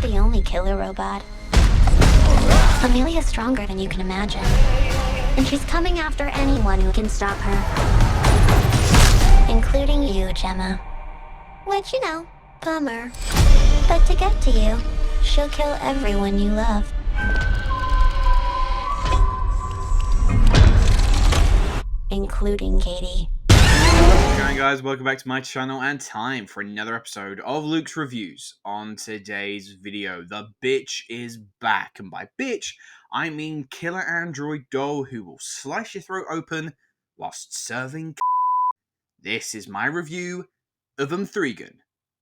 not the only killer robot. Amelia's stronger than you can imagine. And she's coming after anyone who can stop her. Including you, Gemma. Which, bummer. But to get to you, she'll kill everyone you love. Including Katie. How's it going, guys? Welcome back to my channel and time for another episode of Luke's Reviews. On today's video, the bitch is back. And by bitch, I mean killer android doll who will slice your throat open whilst serving. This is my review of M3GAN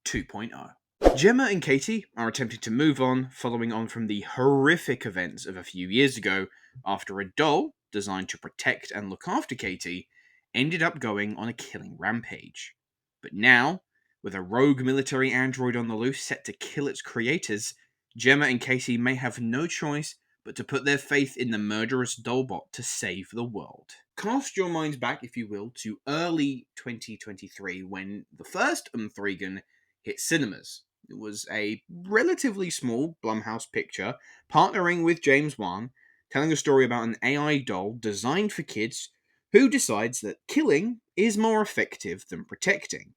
2.0. Gemma and Katie are attempting to move on, following on from the horrific events of a few years ago, after a doll designed to protect and look after Katie ended up going on a killing rampage. But now, with a rogue military android on the loose set to kill its creators, Gemma and Katie may have no choice but to put their faith in the murderous dollbot to save the world. Cast your minds back, if you will, to early 2023 when the first M3GAN hit cinemas. It was a relatively small Blumhouse picture, partnering with James Wan, telling a story about an AI doll designed for kids who decides that killing is more effective than protecting.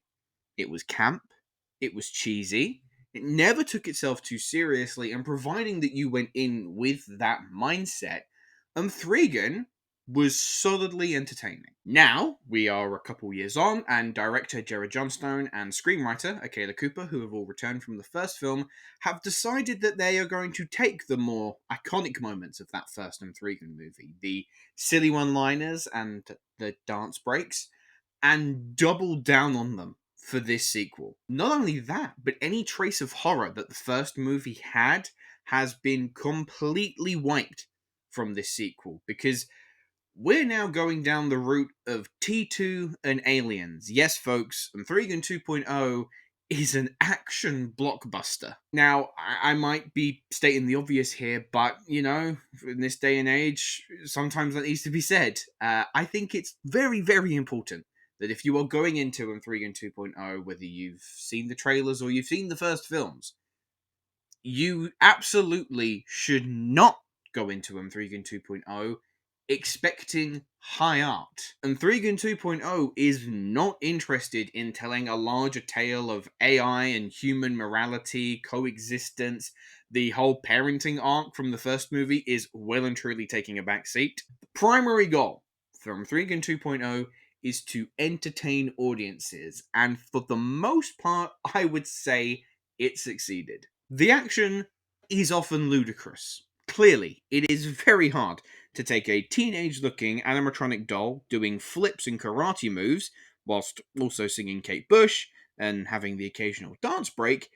It was camp, it was cheesy, it never took itself too seriously, and providing that you went in with that mindset, M3GAN was solidly entertaining. Now, we are a couple years on, and director Gerard Johnstone and screenwriter Amelia Cooper, who have all returned from the first film, have decided that they are going to take the more iconic moments of that first M3GAN movie, the silly one-liners and the dance breaks, and double down on them for this sequel. Not only that, but any trace of horror that the first movie had has been completely wiped from this sequel, because we're now going down the route of T2 and aliens. Yes, folks, M3GAN 2.0 is an action blockbuster. Now, I might be stating the obvious here, but, in this day and age, sometimes that needs to be said. I think it's very, very important that if you are going into M3GAN 2.0, whether you've seen the trailers or you've seen the first films, you absolutely should not go into M3GAN 2.0 expecting high art. M3GAN 2.0 is not interested in telling a larger tale of AI and human morality, coexistence. The whole parenting arc from the first movie is well and truly taking a back seat. The primary goal for M3GAN 2.0 is to entertain audiences, and for the most part, I would say it succeeded. The action is often ludicrous. Clearly, it is very hard to take a teenage-looking animatronic doll doing flips and karate moves, whilst also singing Kate Bush and having the occasional dance break,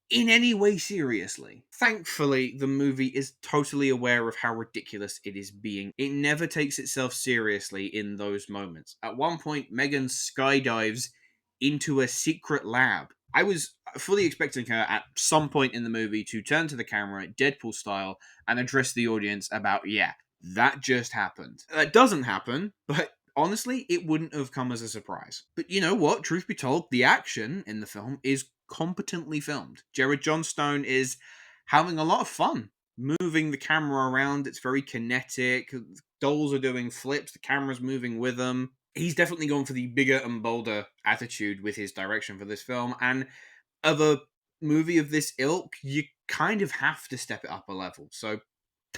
in any way seriously. Thankfully, the movie is totally aware of how ridiculous it is being. It never takes itself seriously in those moments. At one point, M3GAN skydives into a secret lab. I was fully expecting her at some point in the movie to turn to the camera, Deadpool style, and address the audience about, that just happened. That doesn't happen, but honestly, it wouldn't have come as a surprise. But you know what? Truth be told, the action in the film is competently filmed. Gerard Johnstone is having a lot of fun moving the camera around. It's very kinetic. Dolls are doing flips. The camera's moving with them. He's definitely gone for the bigger and bolder attitude with his direction for this film. And of a movie of this ilk, you kind of have to step it up a level. So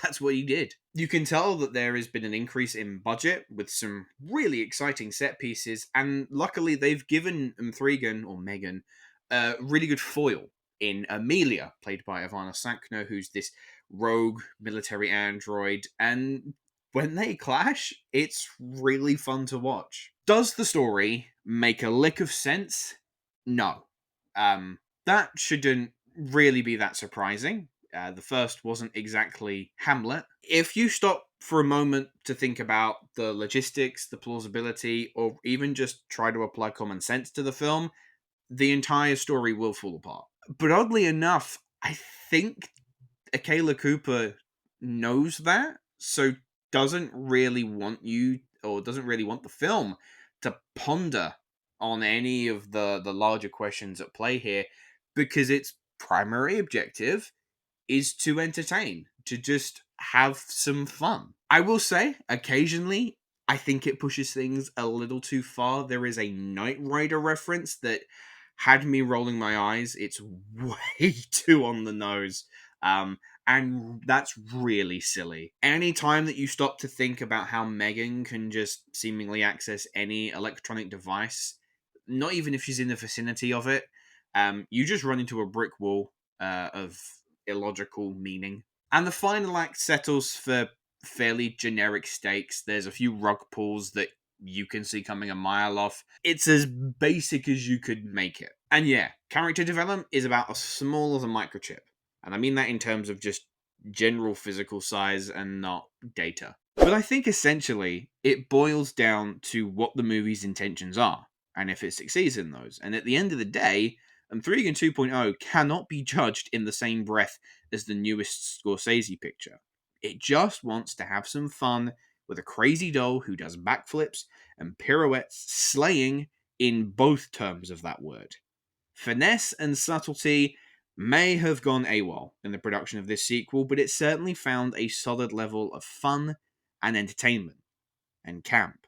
that's what he did. You can tell that there has been an increase in budget with some really exciting set pieces, and luckily they've given M3GAN, or M3GAN, a really good foil in Amelia, played by Ivanna, who's this rogue military android, and when they clash, it's really fun to watch. Does the story make a lick of sense? No. That shouldn't really be that surprising. The first wasn't exactly Hamlet. If you stop for a moment to think about the logistics, the plausibility, or even just try to apply common sense to the film, the entire story will fall apart. But oddly enough, I think Amelia Cooper knows that, so doesn't really want the film to ponder on any of the larger questions at play here, because its primary objective is to entertain, to just have some fun. I will say, occasionally, I think it pushes things a little too far. There is a Knight Rider reference that had me rolling my eyes. It's way too on the nose. And that's really silly. Any time that you stop to think about how M3GAN can just seemingly access any electronic device, not even if she's in the vicinity of it, you just run into a brick wall of illogical meaning. And the final act settles for fairly generic stakes. There's a few rug pulls that you can see coming a mile off. It's as basic as you could make it. And yeah, character development is about as small as a microchip. And I mean that in terms of just general physical size and not data. But I think essentially it boils down to what the movie's intentions are, and if it succeeds in those. And at the end of the day, M3GAN 2.0 cannot be judged in the same breath as the newest Scorsese picture. It just wants to have some fun with a crazy doll who does backflips and pirouettes, slaying in both terms of that word. Finesse and subtlety may have gone AWOL in the production of this sequel, but it certainly found a solid level of fun and entertainment and camp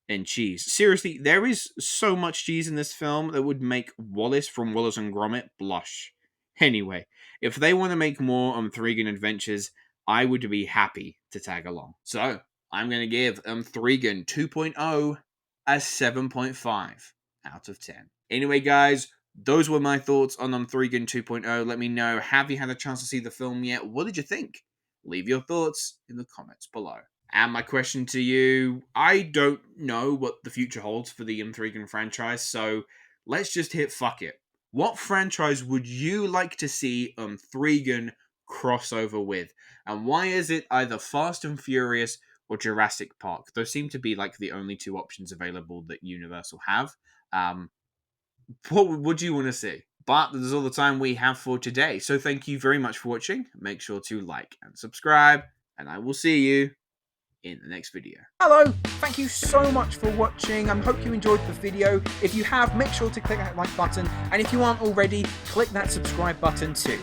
and cheese. Seriously, there is so much cheese in this film that would make Wallace from Wallace and Gromit blush. Anyway, if they want to make more M3GAN adventures, I would be happy to tag along. So, I'm going to give M3GAN 2.0 a 7.5 out of 10. Anyway, guys, those were my thoughts on M3GAN 2.0. Let me know, have you had a chance to see the film yet? What did you think? Leave your thoughts in the comments below. And my question to you, I don't know what the future holds for the M3GAN franchise, so let's just hit fuck it. What franchise would you like to see M3GAN crossover with? And why is it either Fast and Furious or Jurassic Park? Those seem to be like the only two options available that Universal have. What would you want to see? But that's all the time we have for today. So thank you very much for watching. Make sure to like and subscribe, and I will see you in the next video. Hello, thank you so much for watching. I hope you enjoyed the video. If you have, make sure to click that like button, and if you aren't already, click that subscribe button too.